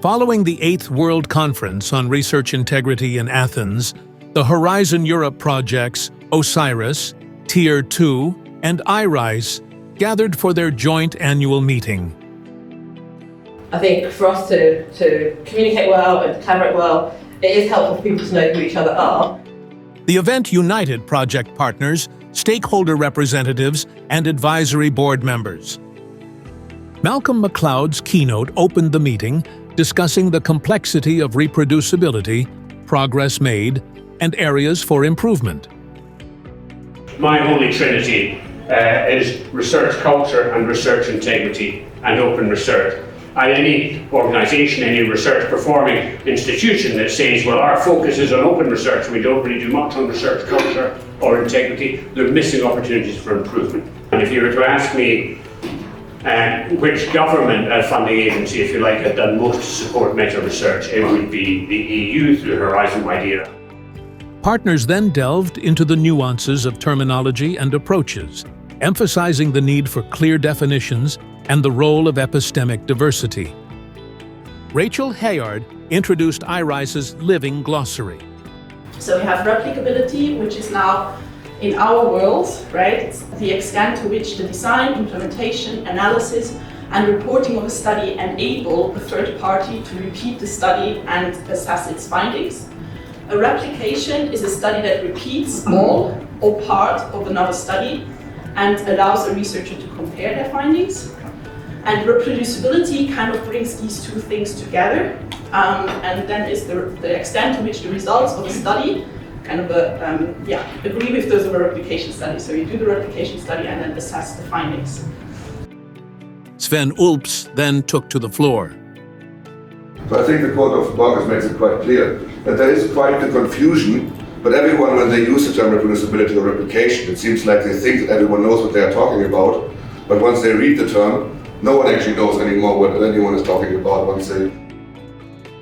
Following the 8th World Conference on Research Integrity in Athens, the Horizon Europe projects OSIRIS, TIER2, and iRISE gathered for their joint annual meeting. I think for us to communicate well and collaborate well, it is helpful for people to know who each other are. The event united project partners, stakeholder representatives, and advisory board members. Malcolm McLeod's keynote opened the meeting, discussing the complexity of reproducibility, progress made, and areas for improvement. My holy trinity is research culture and research integrity and open research. And any organisation, any research performing institution that says, well, our focus is on open research, we don't really do much on research culture or integrity, they're missing opportunities for improvement. And if you were to ask me which government funding agency, if you like, had done most to support meta research, it would be the EU through Horizon Wide. Partners then delved into the nuances of terminology and approaches, emphasizing the need for clear definitions and the role of epistemic diversity. Rachel Hayard introduced iRISE's living glossary. So we have replicability, which is now in our world, right? It's the extent to which the design, implementation, analysis, and reporting of a study enable a third party to repeat the study and assess its findings. A replication is a study that repeats all or part of another study and allows a researcher to compare their findings. And reproducibility kind of brings these two things together, and then is the extent to which the results of a study kind of agree with those of a replication study. So you do the replication study and then assess the findings. Sven Ulps then took to the floor. So I think the Court of August makes it quite clear that there is quite the confusion, but everyone, when they use the term reproducibility or replication, it seems like they think that everyone knows what they are talking about, but once they read the term, no one actually knows anymore what anyone is talking about once they...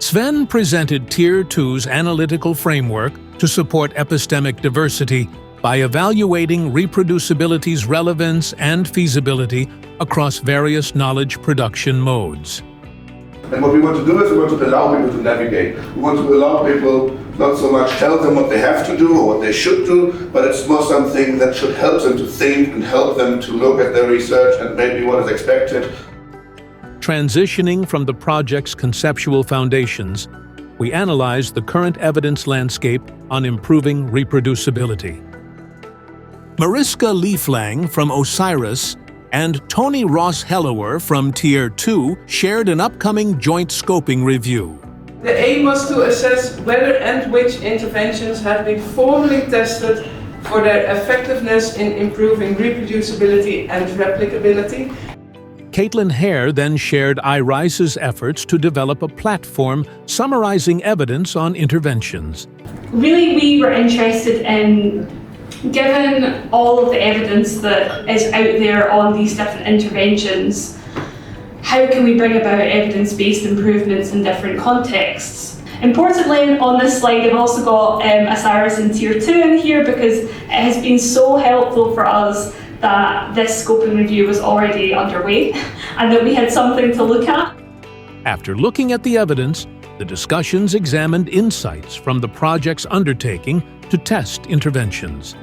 Sven presented TIER2's analytical framework to support epistemic diversity by evaluating reproducibility's relevance and feasibility across various knowledge production modes. And what we want to do is we want to allow people to navigate. We want to allow people not so much tell them what they have to do or what they should do, but it's more something that should help them to think and help them to look at their research and maybe what is expected. Transitioning from the project's conceptual foundations, we analyzed the current evidence landscape on improving reproducibility. Mariska Lieflang from OSIRIS and Tony Ross-Hellower from TIER2 shared an upcoming joint scoping review. The aim was to assess whether and which interventions have been formally tested for their effectiveness in improving reproducibility and replicability. Caitlin Hare then shared iRISE's efforts to develop a platform summarizing evidence on interventions. Really, we were interested in, given all of the evidence that is out there on these different interventions, how can we bring about evidence-based improvements in different contexts? Importantly, on this slide, I've also got OSIRIS and TIER2 in here because it has been so helpful for us that this scoping review was already underway and that we had something to look at. After looking at the evidence, the discussions examined insights from the project's undertaking to test interventions.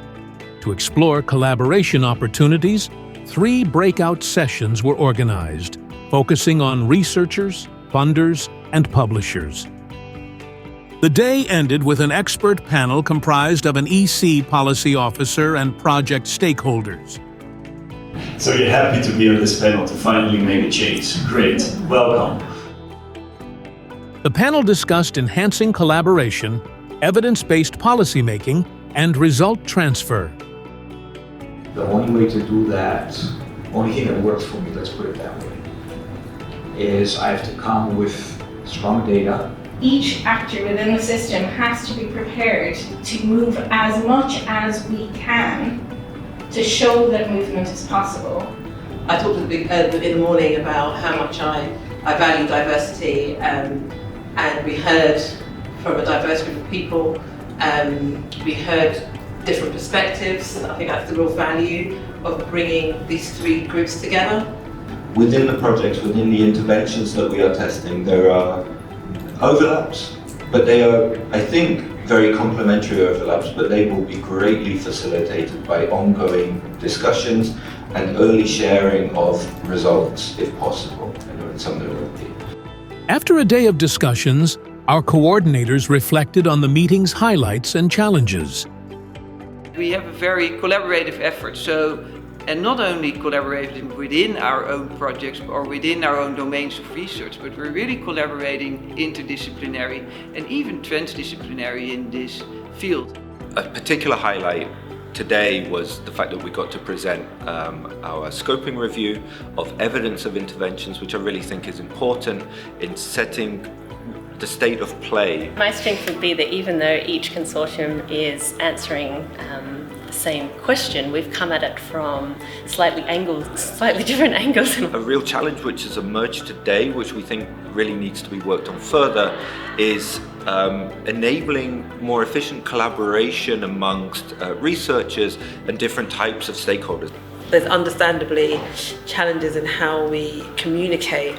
To explore collaboration opportunities, 3 breakout sessions were organized, focusing on researchers, funders, and publishers. The day ended with an expert panel comprised of an EC policy officer and project stakeholders. So you're happy to be on this panel to finally make a change. Great, welcome. The panel discussed enhancing collaboration, evidence-based policymaking, and result transfer. The only way to do that, only thing that works for me, let's put it that way, is I have to come with strong data. Each actor within the system has to be prepared to move as much as we can to show that movement is possible. I talked in the morning about how much I value diversity, and we heard from a diverse group of people. We heard different perspectives. I think that's the real value of bringing these 3 groups together. Within the projects, within the interventions that we are testing, there are overlaps, but they are, I think, very complementary overlaps, but they will be greatly facilitated by ongoing discussions and early sharing of results, if possible. I know in some there will be. After a day of discussions, our coordinators reflected on the meeting's highlights and challenges. We have a very collaborative effort, and not only collaborating within our own projects or within our own domains of research, but we're really collaborating interdisciplinary and even transdisciplinary in this field. A particular highlight today was the fact that we got to present our scoping review of evidence of interventions, which I really think is important in setting the state of play. My strength would be that even though each consortium is answering the same question, we've come at it from slightly different angles. A real challenge which has emerged today, which we think really needs to be worked on further, is enabling more efficient collaboration amongst researchers and different types of stakeholders. There's understandably challenges in how we communicate,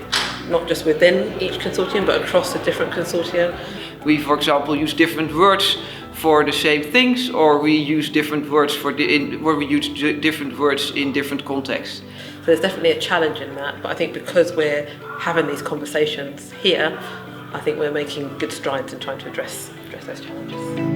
not just within each consortium, but across the different consortia. We, for example, use different words for the same things, or we use different words different words in different contexts. So there's definitely a challenge in that, but I think because we're having these conversations here, I think we're making good strides in trying to address those challenges.